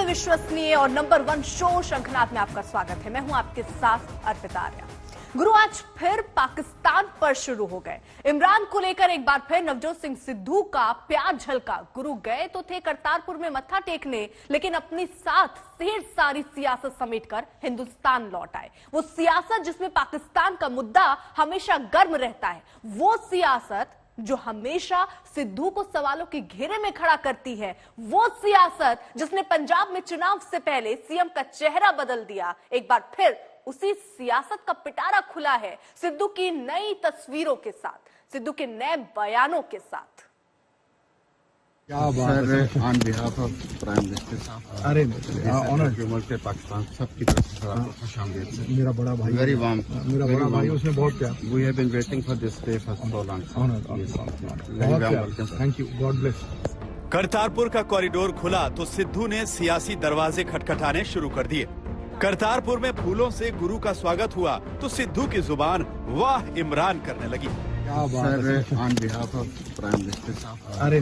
सबसे विश्वसनीय और नंबर 1 शो शंखनाद में आपका स्वागत है। मैं हूं आपके साथ अर्पिता आर्या। गुरु आज फिर पाकिस्तान पर शुरू हो गए। इमरान को लेकर एक बार फिर नवजोत सिंह सिद्धू का प्यार झलका। गुरु गए तो थे करतारपुर में मत्था टेकने, लेकिन अपनी साथ ढेर सारी सियासत समेटकर हिंदुस्तान लौट आए। वो सियासत जिसमें पाकिस्तान का मुद्दा हमेशा गर्म रहता है, वो सियासत जो हमेशा सिद्धू को सवालों के घेरे में खड़ा करती है, वो सियासत जिसने पंजाब में चुनाव से पहले सीएम का चेहरा बदल दिया। एक बार फिर उसी सियासत का पिटारा खुला है सिद्धू की नई तस्वीरों के साथ, सिद्धू के नए बयानों के साथ। क्या बात है। On behalf of prime minister साहब, अरे ऑनर पाकिस्तान सबकी तरफ से आपको खुशामदीद। मेरा बड़ा भाई, वेरी वार्म, मेरा बड़ा भाई, उसने बहुत प्यार। We have been waiting for this day for so long. Honour, thank you, God bless. Kartarpur का कॉरिडोर खुला तो सिद्धू ने सियासी दरवाजे खटखटाने शुरू कर दिए। करतारपुर में फूलों से गुरु का स्वागत हुआ तो सिद्धू की जुबान वाह इमरान करने लगी। क्या बात है। On behalf of prime minister साहब, अरे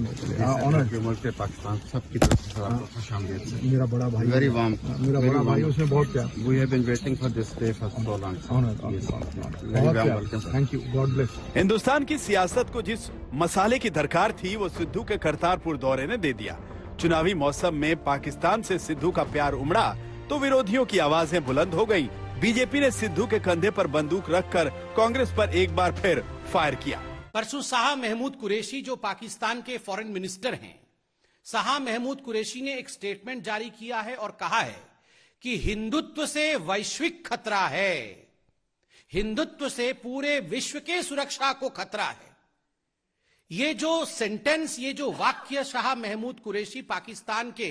ऑनर पाकिस्तान सबकी तरफ से आपको खुशामदीद। मेरा बड़ा भाई, वेरी वार्म, मेरा बड़ा भाई, उसने बहुत प्यार। We have been waiting for this day for so long. Honour, thank you, God bless. Hindustan की सियासत को जिस मसाले की दरकार थी वो सिद्धू के करतारपुर दौरे ने दे दिया। चुनावी मौसम में पाकिस्तान से सिद्धू का प्यार उमड़ा तो विरोधियों की आवाजें बुलंद हो गईं। बीजेपी ने सिद्धू के कंधे पर बंदूक रखकर कांग्रेस पर एक बार फिर फायर किया। परसों शाह महमूद कुरैशी जो पाकिस्तान के फॉरेन मिनिस्टर हैं, शाह महमूद कुरैशी ने एक स्टेटमेंट जारी किया है और कहा है कि हिंदुत्व से वैश्विक खतरा है, हिंदुत्व से पूरे विश्व के सुरक्षा को खतरा है। ये जो सेंटेंस, ये जो वाक्य शाह महमूद कुरैशी पाकिस्तान के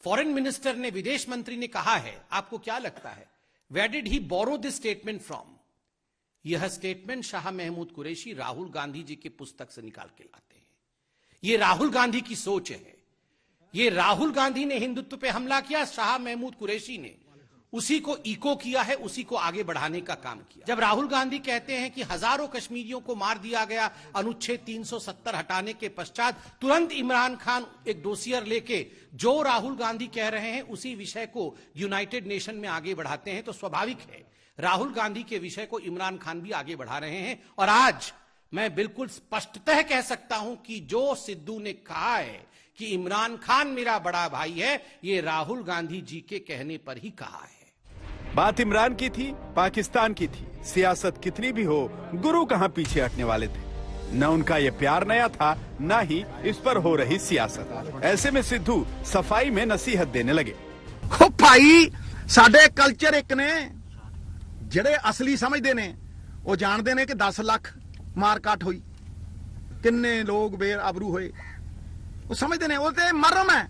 फॉरेन मिनिस्टर ने, विदेश मंत्री ने कहा है, आपको क्या लगता है where did he borrow this statement from? यह स्टेटमेंट शाह महमूद कुरैशी राहुल गांधी जी की पुस्तक से निकाल के लाते हैं। यह राहुल गांधी की सोच है। यह राहुल गांधी ने हिंदुत्व पे हमला किया, शाह महमूद कुरैशी ने उसी को इको किया है, उसी को आगे बढ़ाने का काम किया। जब राहुल गांधी कहते हैं कि हजारों कश्मीरियों को मार दिया गया अनुच्छेद 370 हटाने के पश्चात, तुरंत इमरान खान एक डोसियर लेके जो राहुल गांधी कह रहे हैं उसी विषय को यूनाइटेड नेशन में आगे बढ़ाते हैं, तो स्वाभाविक है राहुल गांधी के विषय को इमरान खान भी आगे बढ़ा रहे हैं। और आज मैं बिल्कुल स्पष्टतः कह सकता हूं कि जो सिद्धू ने कहा है कि इमरान खान मेरा बड़ा भाई है, ये राहुल गांधी जी के कहने पर ही कहा है। बात इमरान की थी, पाकिस्तान की थी। सियासत कितनी भी हो, गुरु कहां पीछे हटने वाले थे। न उनका ये प्यार नया था, न ही इस पर हो रही सियासत। ऐसे में सिद्धू सफाई में नसीहत देने लगे। भाई साडे कल्चर एक ने ਜਿਹੜੇ असली समझते ने वो जानते ने कि 10 लाख मारकाट हुई, किन्ने लोग बेअबरू होए, वो समझते ने वो ते मरम है।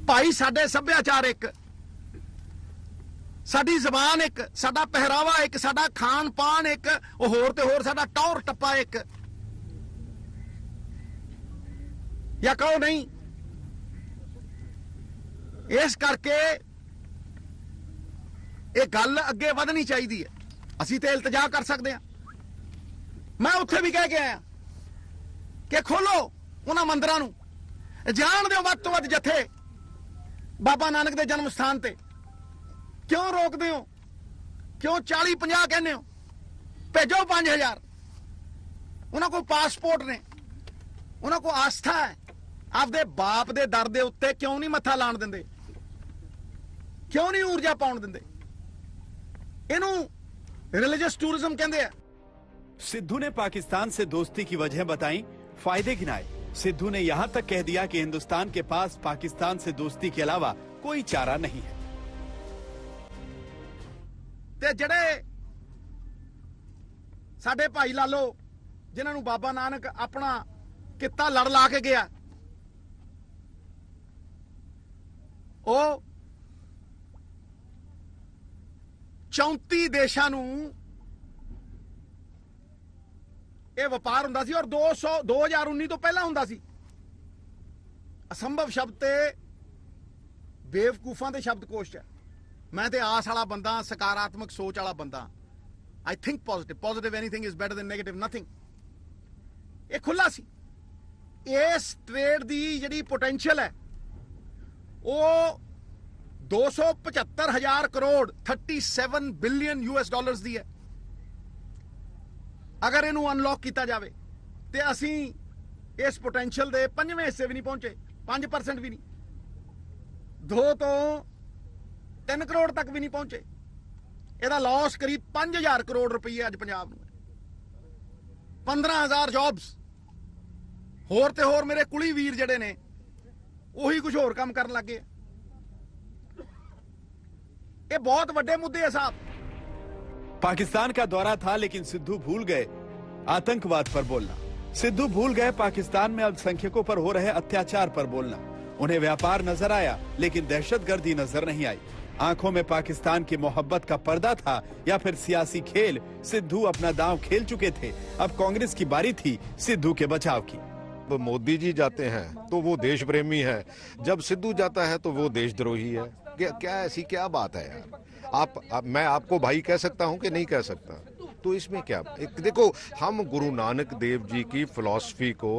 भाई साडे सभ्याचार एक, साडी जबान एक, साडा पहरावा एक, साडा खान पान एक, वो होर ते होर साडा टौर टप्पा एक, या कहो नहीं। इस करके ये गल अगे वधनी चाहिए है। असी तो इल्तजा कर सकते हैं। मैं उत्थे भी कह के आया कि खोलो उन्हां मंदिरां नूं, जाण दिओ वध तों वध जथे बाबा नानक दे जन्म स्थान ते। क्यों रोकदे हो? क्यों 40-50 कहने हो? भेजो 5000। उन्हां कोल पासपोर्ट ने, उन्हां कोल आस्था है। आपदे बाप दे दर दे उत्ते क्यों नहीं मत्था लाण दिंदे? क्यों नहीं ऊर्जा पाउण दिंदे? इनू रिलीजियस टूरिज्म कहते हैं। सिद्धू ने पाकिस्तान से दोस्ती की वजह बताई, फायदे गिनाए। सिद्धू ने यहां तक कह दिया कि हिंदुस्तान के पास पाकिस्तान से दोस्ती के अलावा कोई चारा नहीं है। ते जड़े साडे भाई लालो जिन्होंने बाबा नानक अपना किता लड़ ला के गया, ओ 34 देशां नूं ਇਹ ਵਪਾਰ ਹੁੰਦਾ ਸੀ। ਔਰ 2019 ਤੋਂ ਪਹਿਲਾਂ ਹੁੰਦਾ ਸੀ। ਅਸੰਭਵ ਸ਼ਬਦ ਤੇ ਬੇਵਕੂਫਾਂ ਦੇ ਸ਼ਬਦਕੋਸ਼ ਚ। ਮੈਂ ਤੇ ਆਸ ਵਾਲਾ ਬੰਦਾ, ਸਕਾਰਾਤਮਕ ਸੋਚ ਵਾਲਾ ਬੰਦਾ। I think positive anything is better than negative nothing। ਇਹ ਖੁੱਲਾ ਸੀ। ਇਸ ਟ੍ਰੇਡ ਦੀ ਜਿਹੜੀ ਪੋਟੈਂਸ਼ੀਅਲ ਹੈ ਉਹ 275,000 ਕਰੋੜ 37 ਬਿਲੀਅਨ US ਡਾਲਰਸ ਦੀ ਹੈ। ਅਗਰ ਇਹਨੂੰ ਅਨਲੌਕ ਕੀਤਾ ਜਾਵੇ ਤੇ ਅਸੀਂ ਇਸ ਪੋਟੈਂਸ਼ੀਅਲ ਦੇ 5ਵੇਂ ਹਿੱਸੇ ਵੀ ਨਹੀਂ ਪਹੁੰਚੇ, 5% ਵੀ ਨਹੀਂ, 2 ਤੋਂ 3 ਕਰੋੜ ਤੱਕ ਵੀ ਨਹੀਂ ਪਹੁੰਚੇ। ਇਹਦਾ ਲਾਸ ਕਰੀਬ 5,000 ਕਰੋੜ ਰੁਪਏ ਅੱਜ ਪੰਜਾਬ ਨੂੰ, 15,000 ਜੌਬਸ। ਹੋਰ ਤੇ ਹੋਰ ਮੇਰੇ ਕੁਲੀ ਵੀਰ ਜਿਹੜੇ ਨੇ ਉਹੀ ਕੁਝ ਹੋਰ ਕੰਮ ਕਰਨ ਲੱਗੇ। ਇਹ ਬਹੁਤ ਵੱਡੇ मुद्दे है साहब। पाकिस्तान का दौरा था लेकिन सिद्धू भूल गए आतंकवाद पर बोलना। सिद्धू भूल गए पाकिस्तान में अल्पसंख्यकों पर हो रहे अत्याचार पर बोलना। उन्हें व्यापार नजर आया लेकिन दहशतगर्दी नजर नहीं आई। आंखों में पाकिस्तान की मोहब्बत का पर्दा था या फिर सियासी खेल। सिद्धू अपना दांव खेल चुके थे, अब कांग्रेस की बारी थी सिद्धू के बचाव की। मोदी जी जाते हैं तो वो देश प्रेमी है, जब सिद्धू जाता है तो वो देशद्रोही है। क्या ऐसी क्या बात है यार? मैं आपको भाई कह सकता हूं कि नहीं कह सकता? तो इसमें क्या देखो, हम गुरु नानक देव जी की फिलॉसफी को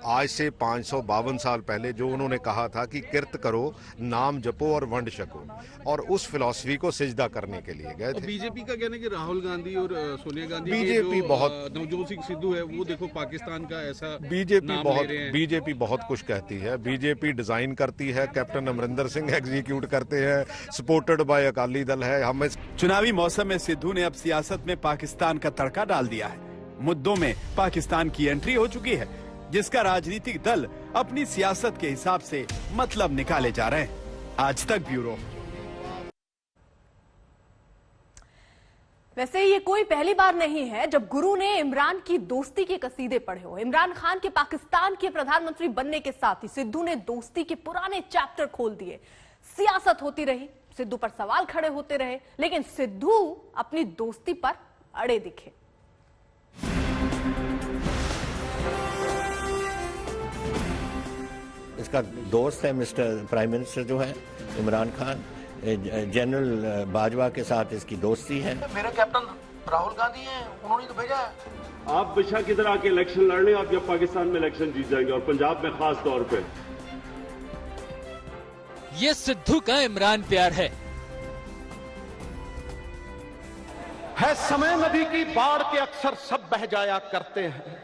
आज से 552 साल पहले जो उन्होंने कहा था कि किर्त करो, नाम जपो और वंड छको, और उस फिलॉसफी को सिजदा करने के लिए गए थे। बीजेपी का कहना है कि राहुल गांधी और सोनिया गांधी बीजेपी बहुत, नवजोत सिंह सिद्धू है वो देखो पाकिस्तान का ऐसा बीजेपी बहुत कुछ कहती है। बीजेपी डिजाइन करती है, कैप्टन अमरिंदर सिंह एग्जीक्यूट करते हैं, सपोर्टेड बाय अकाली दल है। हमें चुनावी मौसम में सिद्धू ने अब सियासत में पाकिस्तान का तड़का डाल दिया है। मुद्दों में पाकिस्तान की एंट्री हो चुकी है, जिसका राजनीतिक दल अपनी सियासत के हिसाब से मतलब निकाले जा रहे हैं। आज तक ब्यूरो। वैसे ये कोई पहली बार नहीं है जब गुरु ने इमरान की दोस्ती के कसीदे पढ़े हो। इमरान खान के पाकिस्तान के प्रधानमंत्री बनने के साथ ही सिद्धू ने दोस्ती के पुराने चैप्टर खोल दिए। सियासत होती रही, सिद्धू पर सवाल खड़े होते रहे, लेकिन सिद्धू अपनी दोस्ती पर अड़े दिखे। इसका दोस्त है मिस्टर प्राइम मिनिस्टर जो है इमरान खान, जनरल बाजवा के साथ इसकी दोस्ती है। मेरे कैप्टन राहुल गांधी हैं, उन्होंने तो भेजा है। आप बेशक किधर आके इलेक्शन लड़ने, आप जब पाकिस्तान में इलेक्शन जीत जाएंगे और पंजाब में खास तौर पे। ये सिद्धू का इमरान प्यार है समय नदी की बाढ़ के अक्सर सब बह जाया करते हैं।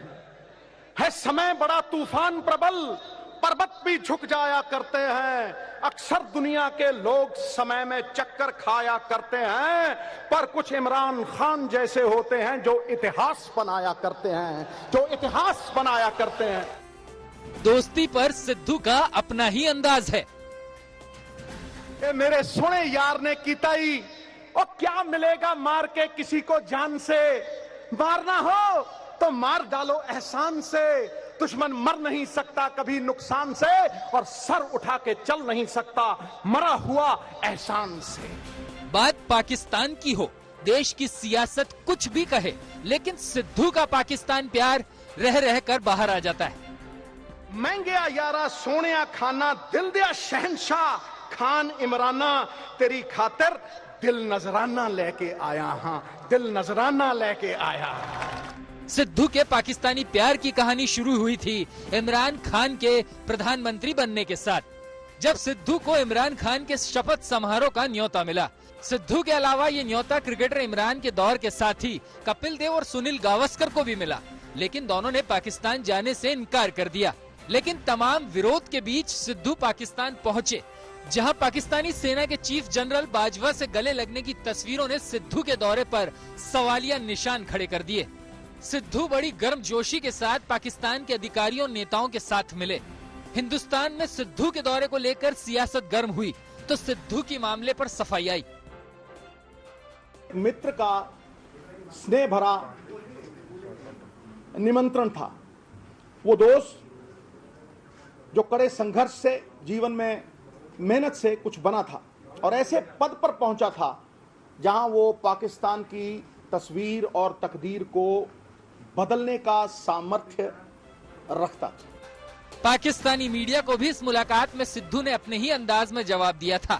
है समय बड़ा तूफान प्रबल, पर्वत भी झुक जाया करते हैं। अक्सर दुनिया के लोग समय में चक्कर खाया करते हैं, पर कुछ इमरान खान जैसे होते हैं जो इतिहास बनाया करते हैं, जो इतिहास बनाया करते हैं। दोस्ती पर सिद्धू का अपना ही अंदाज है। ए मेरे सुने यार ने कीताई, और क्या मिलेगा मार के किसी को जान से? मारना हो तो मार डालो एहसान से। दुश्मन मर नहीं सकता कभी नुकसान से, और सर उठा के चल नहीं सकता मरा हुआ एहसान से। बात पाकिस्तान की हो, देश की सियासत कुछ भी कहे, लेकिन सिद्धू का पाकिस्तान प्यार रह रह कर बाहर आ जाता है। महंगिया यारा सोनिया खाना, दिल दिया शहनशाह खान इमराना, तेरी खातिर दिल नजराना लेके आया। हाँ, दिल नजराना लेके आया। सिद्धू के पाकिस्तानी प्यार की कहानी शुरू हुई थी इमरान खान के प्रधानमंत्री बनने के साथ, जब सिद्धू को इमरान खान के शपथ समारोह का न्योता मिला। सिद्धू के अलावा ये न्योता क्रिकेटर इमरान के दौर के साथी कपिल देव और सुनील गावस्कर को भी मिला, लेकिन दोनों ने पाकिस्तान जाने से इनकार कर दिया। लेकिन तमाम विरोध के बीच सिद्धू पाकिस्तान पहुंचे, जहां पाकिस्तानी सेना के चीफ जनरल बाजवा से गले लगने की तस्वीरों ने सिद्धू के दौरे पर सवालिया निशान खड़े कर दिए। सिद्धू बड़ी गर्मजोशी के साथ पाकिस्तान के अधिकारियों नेताओं के साथ मिले। हिंदुस्तान में सिद्धू के दौरे को लेकर सियासत गर्म हुई तो सिद्धू की मामले पर सफाई आई। मित्र का स्नेह भरा निमंत्रण था। वो दोस्त जो कड़े संघर्ष से जीवन में मेहनत से कुछ बना था और ऐसे पद पर पहुंचा था जहां वो पाकिस्तान की तस्वीर और तकदीर को बदलने का सामर्थ्य रखता था। पाकिस्तानी मीडिया को भी इस मुलाकात में सिद्धू ने अपने ही अंदाज में जवाब दिया था।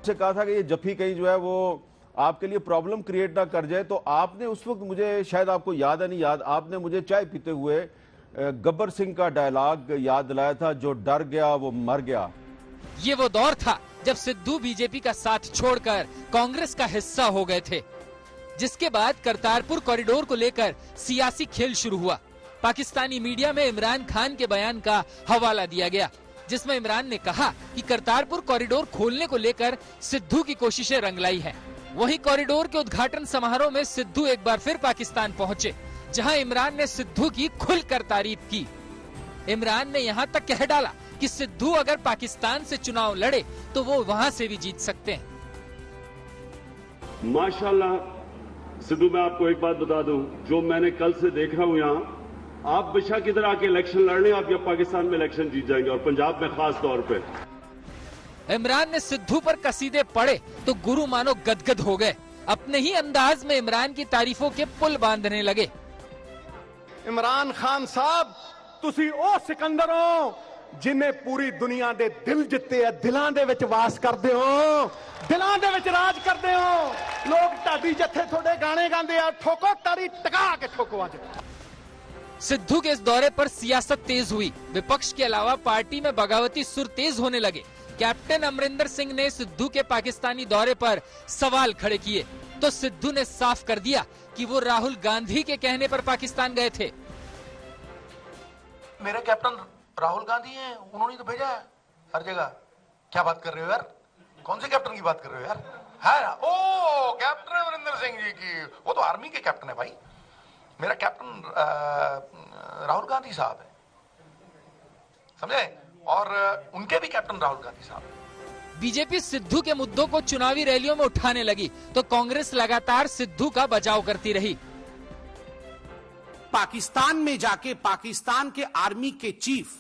से कहा था कि ये जफी कहीं जो है वो आपके लिए प्रॉब्लम क्रिएट ना कर जाए, तो आपने उस वक्त, मुझे शायद आपको याद है नहीं याद, आपने मुझे चाय पीते हुए गब्बर सिंह का डायलॉग याद दिलाया था, जो डर गया वो मर गया। ये वो दौर था जब सिद्धू बीजेपी का साथ छोड़कर कांग्रेस का हिस्सा हो गए थे, जिसके बाद करतारपुर कॉरिडोर को लेकर सियासी खेल शुरू हुआ। पाकिस्तानी मीडिया में इमरान खान के बयान का हवाला दिया गया, जिसमें इमरान ने कहा कि करतारपुर कॉरिडोर खोलने को लेकर सिद्धू की कोशिशें रंगलाई हैं। वहीं कॉरिडोर के उद्घाटन समारोह में सिद्धू एक बार फिर पाकिस्तान पहुंचे, जहां इमरान ने सिद्धू की खुलकर तारीफ की। इमरान ने यहां तक कह डाला कि सिद्धू अगर पाकिस्तान से चुनाव लड़े तो वो वहां से भी जीत सकते हैं। माशाल्लाह सिद्धू, मैं आपको एक बात बता दूं, जो मैंने कल से देख रहा हूं यहाँ, आप बेशक इधर आके इलेक्शन लड़ने, आप या पाकिस्तान में इलेक्शन जीत जाएंगे, और पंजाब में खास तौर पे। इमरान ने सिद्धू पर कसीदे पढ़े तो गुरु मानो गदगद हो गए। अपने ही अंदाज में इमरान की तारीफों के पुल बांधने लगे। इमरान खान साहब, तुसी ओ सिकंदर हो जिन्हें पूरी दुनिया दे दिल जिते है, दिलां दे विच वास करदे हो, दिलां दे विच राज करदे हो। लोग ढाडी जत्थे थोड़े गाने गांदे आ, ठोको ताड़ी टका के ठोको आज। सिद्धू के इस दौरे पर सियासत तेज हुई। विपक्ष के अलावा पार्टी में बगावती सुर तेज होने लगे। कैप्टन अमरिंदर सिंह ने सिद्धू के पाकिस्तानी दौरे पर सवाल खड़े किए तो सिद्धू ने साफ कर दिया कि वो राहुल गांधी के कहने पर पाकिस्तान गए थे। मेरे कैप्टन राहुल गांधी हैं, उन्होंने तो भेजा है हर जगह। क्या बात कर रहे हो यार? कौन से कैप्टन की बात कर रहे हो यार? है ना? ओ कैप्टन अमरिंदर सिंह जी की, वो तो आर्मी के कैप्टन है भाई। मेरा कैप्टन राहुल गांधी साहब है, समझे? और उनके भी कैप्टन राहुल गांधी साहब है। बीजेपी सिद्धू के मुद्दों को चुनावी रैलियों में उठाने लगी तो कांग्रेस लगातार सिद्धू का बचाव करती रही। पाकिस्तान में जाके पाकिस्तान के आर्मी के चीफ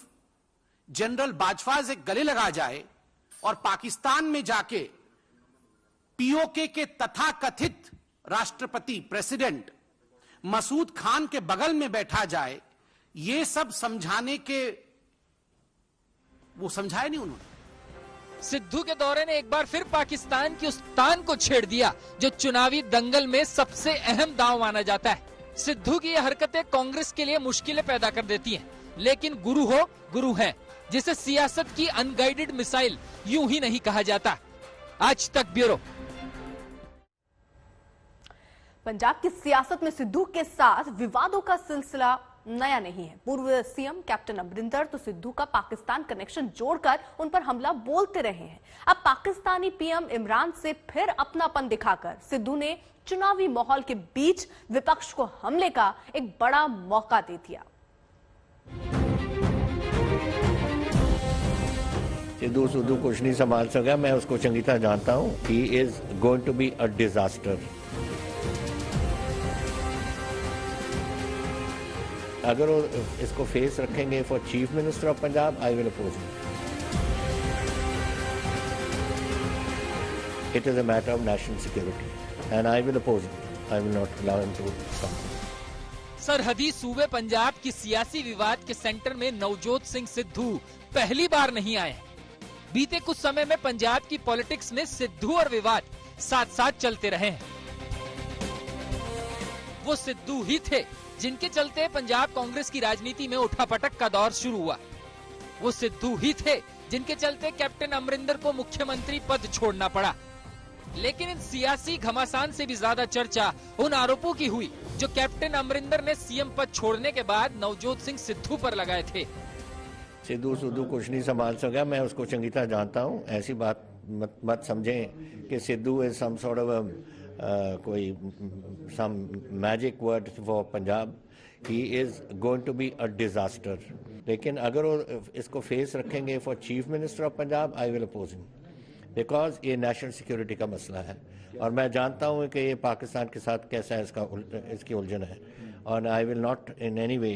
जनरल बाजवा से गले लगा जाए और पाकिस्तान में जाके पीओके के तथाकथित राष्ट्रपति प्रेसिडेंट मसूद खान के बगल में बैठा जाए, ये सब समझाने के वो समझाए नहीं उन्होंने। सिद्धू के दौरे ने एक बार फिर पाकिस्तान की उस तान को छेड़ दिया जो चुनावी दंगल में सबसे अहम दांव माना जाता है। सिद्धू की ये हरकतें कांग्रेस के लिए मुश्किलें पैदा कर देती हैं, लेकिन गुरु हो गुरु हैं, जिसे सियासत की अनगाइडेड मिसाइल यूं ही नहीं कहा जाता। आज तक ब्यूरो। पंजाब की सियासत में सिद्धू के साथ विवादों का सिलसिला नया नहीं है। पूर्व सीएम कैप्टन अमरिंदर तो सिद्धू का पाकिस्तान कनेक्शन जोड़कर उन पर हमला बोलते रहे हैं। अब पाकिस्तानी पीएम इमरान से फिर अपनापन दिखाकर सिद्धू ने चुनावी माहौल के बीच विपक्ष को हमले का एक बड़ा मौका दे दिया। सिद्धू कुछ नहीं संभाल सका, मैं उसको चंगी तरह जानता हूँ। He is going to be a disaster. अगर वो इसको फेस रखेंगे for chief minister of Punjab, I will oppose him. It is a matter of national security and I will oppose him. I will not allow him to come. सरहदी सूबे पंजाब की सियासी विवाद के सेंटर में नवजोत सिंह सिद्धू पहली बार नहीं आए हैं। बीते कुछ समय में पंजाब की पॉलिटिक्स में सिद्धू और विवाद साथ साथ चलते रहे हैं। वो सिद्धू ही थे जिनके चलते पंजाब कांग्रेस की राजनीति में उठापटक का दौर शुरू हुआ। वो सिद्धू ही थे जिनके चलते कैप्टन अमरिंदर को मुख्यमंत्री पद छोड़ना पड़ा। लेकिन इन सियासी घमासान से भी ज्यादा चर्चा उन आरोपों की हुई जो कैप्टन अमरिंदर ने सीएम पद छोड़ने के बाद नवजोत सिंह सिद्धू पर लगाए थे। सिद्धू कुछ नहीं संभाल सका, मैं उसको चंगी तरह जानता हूँ। ऐसी बात मत समझें कि Sidhu is some sort of कोई some magic word for Punjab. He is going to be a disaster. लेकिन अगर वो इसको फेस रखेंगे for chief minister of Punjab, I will oppose him, because ये नेशनल सिक्योरिटी का मसला है और मैं जानता हूँ कि ये पाकिस्तान के साथ कैसा है, इसकी उलझन है और आई will not in any way.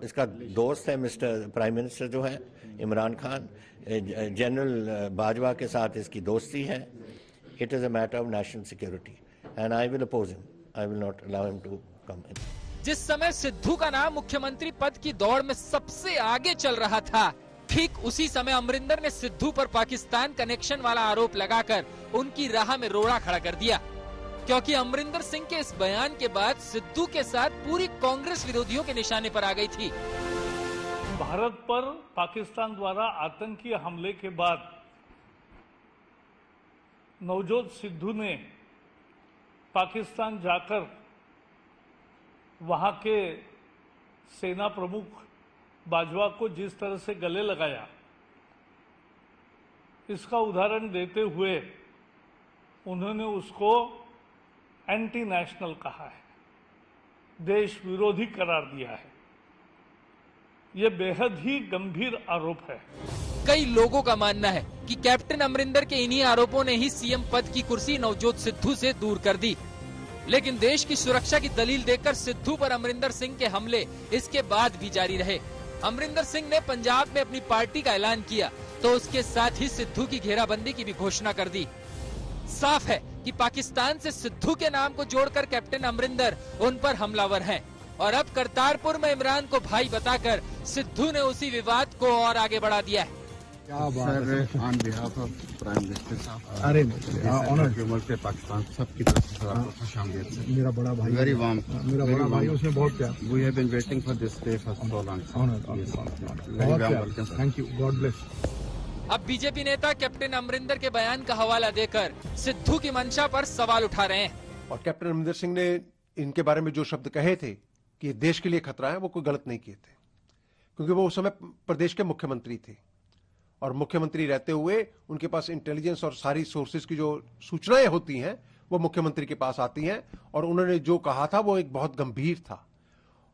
इसका दोस्त है मिस्टर प्राइम मिनिस्टर जो है इमरान खान, जनरल बाजवा के साथ इसकी दोस्ती है। It is a matter of national security and I will oppose him. I will not allow him to come in. जिस समय सिद्धू का नाम मुख्यमंत्री पद की दौड़ में सबसे आगे चल रहा था, ठीक उसी समय अमरिंदर ने सिद्धू पर पाकिस्तान कनेक्शन वाला आरोप लगाकर उनकी राह में रोड़ा खड़ा कर दिया, क्योंकि अमरिंदर सिंह के इस बयान के बाद सिद्धू के साथ पूरी कांग्रेस विरोधियों के निशाने पर आ गई थी। भारत पर पाकिस्तान द्वारा आतंकी हमले के बाद नवजोत सिद्धू ने पाकिस्तान जाकर वहां के सेना प्रमुख बाजवा को जिस तरह से गले लगाया, इसका उदाहरण देते हुए उन्होंने उसको एंटी नेशनल कहा है, देश विरोधी करार दिया है। यह बेहद ही गंभीर आरोप है। कई लोगों का मानना है कि कैप्टन अमरिंदर के इन्हीं आरोपों ने ही सीएम पद की कुर्सी नवजोत सिद्धू से दूर कर दी। लेकिन देश की सुरक्षा की दलील देकर सिद्धू पर अमरिंदर सिंह के हमले इसके बाद भी जारी रहे। अमरिंदर सिंह ने पंजाब में अपनी पार्टी का ऐलान किया तो उसके साथ ही सिद्धू की घेराबंदी की भी घोषणा कर दी। साफ है कि पाकिस्तान से सिद्धू के नाम को जोड़कर कैप्टन अमरिंदर उन पर हमलावर हैं और अब करतारपुर में इमरान को भाई बताकर सिद्धू ने उसी विवाद को और आगे बढ़ा दिया है। Sir, on behalf of prime minister साहब, अरे ऑनर ह्यूमर से पाकिस्तान सबकी तरफ से सर आपको खुशामदीद। मेरा बड़ा भाई, वेरी वार्म, मेरा बड़ा भाई, उसमें बहुत प्यार। We have been waiting for this day for so long. Honour, thank you, God bless. अब बीजेपी नेता कैप्टन अमरिंदर के बयान का हवाला देकर सिद्धू की मंशा पर सवाल उठा रहे हैं। और कैप्टन अमरिंदर सिंह ने इनके बारे में जो शब्द कहे थे कि देश के लिए खतरा है, वो कोई गलत नहीं किए थे, क्योंकि वो उस समय प्रदेश के मुख्यमंत्री थे और मुख्यमंत्री रहते हुए उनके पास इंटेलिजेंस और सारी सोर्सेज की जो सूचनाएं होती हैं वो मुख्यमंत्री के पास आती हैं। और उन्होंने जो कहा था वो एक बहुत गंभीर था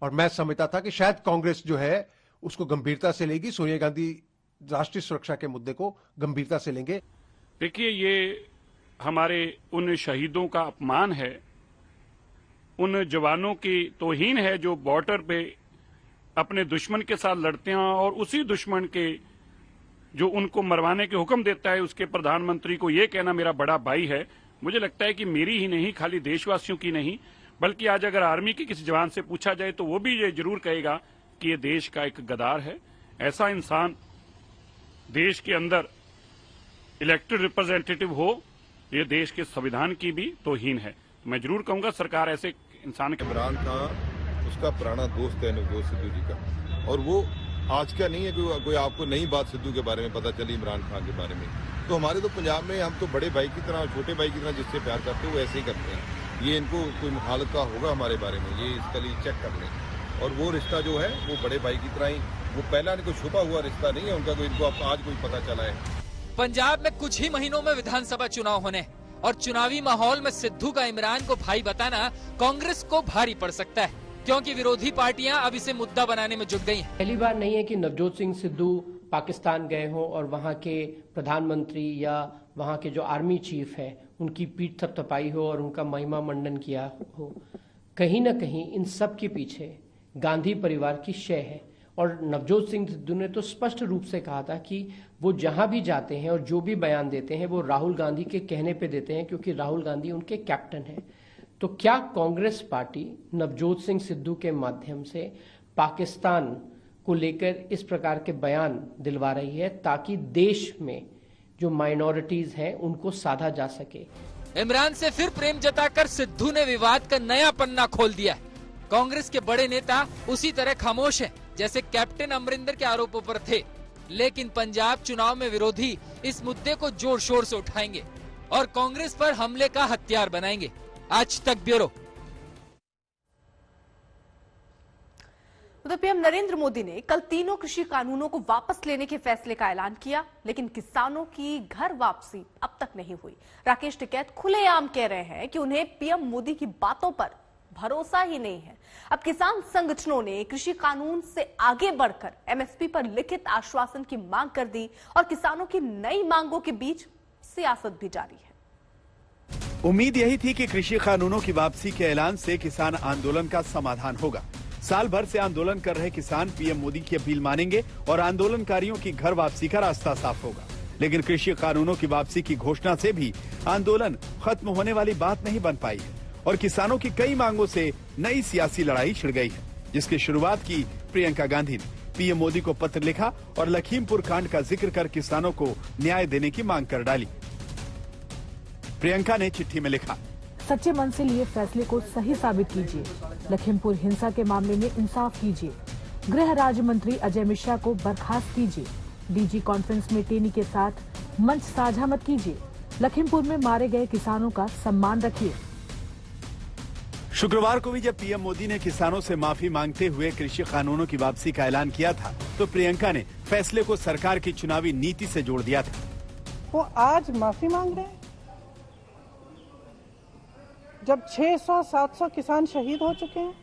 और मैं समझता था कि शायद कांग्रेस जो है उसको गंभीरता से लेगी, सोनिया गांधी राष्ट्रीय सुरक्षा के मुद्दे को गंभीरता से लेंगे। देखिए, ये हमारे उन शहीदों का अपमान है, उन जवानों की तौहीन है जो बॉर्डर पे अपने दुश्मन के साथ लड़ते हैं और उसी दुश्मन के जो उनको मरवाने के हुक्म देता है उसके प्रधानमंत्री को ये कहना मेरा बड़ा भाई है। मुझे लगता है कि मेरी ही नहीं, खाली देशवासियों की नहीं, बल्कि आज अगर आर्मी के किसी जवान से पूछा जाए तो वो भी ये जरूर कहेगा कि ये देश का एक गद्दार है। ऐसा इंसान देश के अंदर इलेक्टेड रिप्रेजेंटेटिव हो, ये देश के संविधान की भी तौहीन है। मैं जरूर कहूंगा सरकार ऐसे इंसान के। इमरान खान उसका पुराना दोस्त है नवजोत सिद्धू जी का, और वो आज का नहीं है कि कोई आपको नई बात सिद्धू के बारे में पता चली इमरान खान के बारे में। तो हमारे तो पंजाब में हम तो बड़े भाई की तरह, छोटे भाई की तरह जिससे प्यार करते हैं वो ऐसे ही करते हैं। ये इनको कोई मुखालत का होगा हमारे बारे में, ये इसका लिए चेक कर लें। और वो रिश्ता जो है वो बड़े भाई की तरह ही, वो पहला कोई छुपा हुआ रिश्ता नहीं है उनका, कोई इनको आज कोई पता चला है। पंजाब में कुछ ही महीनों में विधानसभा चुनाव होने और चुनावी माहौल में सिद्धू का इमरान को भाई बताना कांग्रेस को भारी पड़ सकता है, क्योंकि विरोधी पार्टियां अब इसे मुद्दा बनाने में जुट गई हैं। पहली बार नहीं है कि नवजोत सिंह सिद्धू पाकिस्तान गए हों और वहां के प्रधानमंत्री या वहां के जो आर्मी चीफ है उनकी पीठ थपथपाई हो और उनका महिमा मंडन किया हो। कहीं न कहीं इन सब के पीछे गांधी परिवार की शय है। और नवजोत सिंह सिद्धू ने तो स्पष्ट रूप से कहा था कि वो जहां भी जाते हैं और जो भी बयान देते हैं वो राहुल गांधी के कहने पे देते हैं, क्योंकि राहुल गांधी उनके कैप्टन हैं। तो क्या कांग्रेस पार्टी नवजोत सिंह सिद्धू के माध्यम से पाकिस्तान को लेकर इस प्रकार के बयान दिलवा रही है ताकि देश में जो माइनॉरिटीज हैं उनको साधा जा सके? इमरान से फिर प्रेम जताकर सिद्धू ने विवाद का नया पन्ना खोल दिया। कांग्रेस के बड़े नेता उसी तरह खामोश हैं जैसे कैप्टन अमरिंदर के आरोपों पर थे, लेकिन पंजाब चुनाव में विरोधी इस मुद्दे को जोर शोर से उठाएंगे और कांग्रेस पर हमले का हथियार बनाएंगे। आज तक ब्यूरो। उधर पीएम नरेंद्र मोदी ने कल तीनों कृषि कानूनों को वापस लेने के फैसले का ऐलान किया, लेकिन किसानों की घर वापसी अब तक नहीं हुई। राकेश टिकैत खुलेआम कह रहे हैं कि उन्हें पीएम मोदी की बातों पर भरोसा ही नहीं है। अब किसान संगठनों ने कृषि कानून से आगे बढ़कर एमएसपी पर लिखित आश्वासन की मांग कर दी और किसानों की नई मांगों के बीच सियासत भी जारी है। उम्मीद यही थी कि कृषि कानूनों की वापसी के ऐलान से किसान आंदोलन का समाधान होगा। साल भर से आंदोलन कर रहे किसान पीएम मोदी की अपील मानेंगे और आंदोलनकारियों की घर वापसी का रास्ता साफ होगा। लेकिन कृषि कानूनों की वापसी की घोषणा से भी आंदोलन खत्म होने वाली बात नहीं बन पाई है और किसानों की कई मांगों से नई सियासी लड़ाई छिड़ गई है, जिसकी शुरुआत की प्रियंका गांधी ने पीएम मोदी को पत्र लिखा और लखीमपुर कांड का जिक्र कर किसानों को न्याय देने की मांग कर डाली। प्रियंका ने चिट्ठी में लिखा, सच्चे मन से लिए फैसले को सही साबित कीजिए। लखीमपुर हिंसा के मामले में इंसाफ कीजिए। गृह राज्य मंत्री अजय मिश्रा को बर्खास्त कीजिए। डीजी कॉन्फ्रेंस में टेनी के साथ मंच साझा मत कीजिए। लखीमपुर में मारे गए किसानों का सम्मान रखिए। शुक्रवार को भी जब पीएम मोदी ने किसानों से माफी मांगते हुए कृषि कानूनों की वापसी का ऐलान किया था, तो प्रियंका ने फैसले को सरकार की चुनावी नीति से जोड़ दिया था। वो आज माफी मांग रहे हैं जब 600-700 किसान शहीद हो चुके हैं।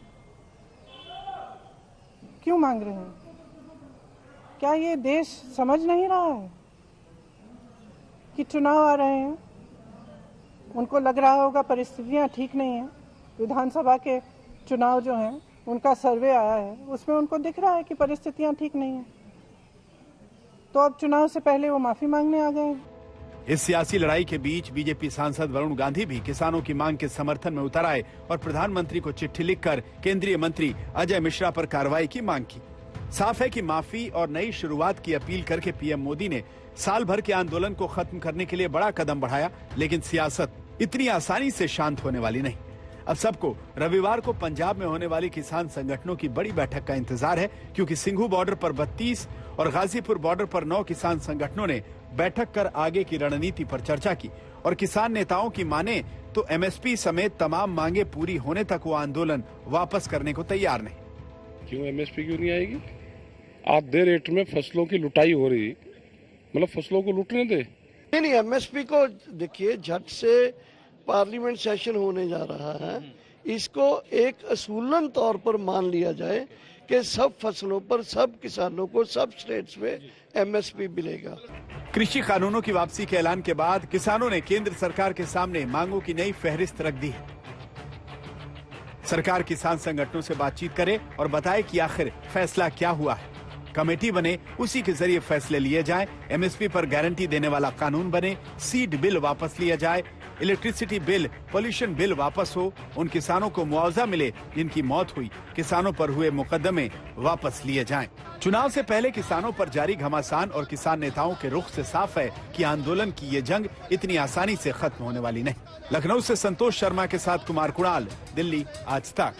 क्यों मांग रहे हैं? क्या ये देश समझ नहीं रहा है कि चुनाव आ रहे हैं? उनको लग रहा होगा परिस्थितियां ठीक नहीं है। विधानसभा के चुनाव जो हैं उनका सर्वे आया है, उसमें उनको दिख रहा है कि परिस्थितियां ठीक नहीं है, तो अब चुनाव से पहले वो माफी मांगने आ गए हैं। इस सियासी लड़ाई के बीच बीजेपी सांसद वरुण गांधी भी किसानों की मांग के समर्थन में उतर आए और प्रधानमंत्री को चिट्ठी लिखकर केंद्रीय मंत्री अजय मिश्रा पर कार्रवाई की मांग की। साफ है कि माफी और नई शुरुआत की अपील करके पीएम मोदी ने साल भर के आंदोलन को खत्म करने के लिए बड़ा कदम बढ़ाया, लेकिन सियासत इतनी आसानी से शांत होने वाली नहीं। अब सबको रविवार को पंजाब में होने वाली किसान संगठनों की बड़ी बैठक का इंतजार है, क्योंकि सिंघू बॉर्डर पर 32 और गाजीपुर बॉर्डर पर 9 किसान संगठनों ने बैठक कर आगे की रणनीति पर चर्चा की। और किसान नेताओं की माने तो एमएसपी समेत तमाम मांगे पूरी होने तक वो आंदोलन वापस करने को तैयार नहीं। क्यों एमएसपी क्यों नहीं आएगी? आधे रेट में फसलों की लुटाई हो रही, मतलब फसलों को लूटने दे। नहीं, एमएसपी को देखिए, झट से पार्लियामेंट सेशन होने जा रहा है, इसको एक असूलन तौर पर मान लिया जाए कि सब फसलों पर सब किसानों को सब स्टेट्स में एमएसपी मिलेगा। कृषि कानूनों की वापसी के ऐलान के बाद किसानों ने केंद्र सरकार के सामने मांगों की नई फहरिस्त रख दी है। सरकार किसान संगठनों से बातचीत करे और बताए कि आखिर फैसला क्या हुआ है। कमेटी बने, उसी के जरिए फैसले लिए जाएं। एमएसपी पर गारंटी देने वाला कानून बने, सीड बिल वापस लिया जाए, इलेक्ट्रिसिटी बिल, पॉल्यूशन बिल वापस हो, उन किसानों को मुआवजा मिले जिनकी मौत हुई, किसानों पर हुए मुकदमे वापस लिए जाएं। चुनाव से पहले किसानों पर जारी घमासान और किसान नेताओं के रुख से साफ है कि आंदोलन की ये जंग इतनी आसानी से खत्म होने वाली नहीं। लखनऊ से संतोष शर्मा के साथ कुमार कुणाल, दिल्ली आज तक।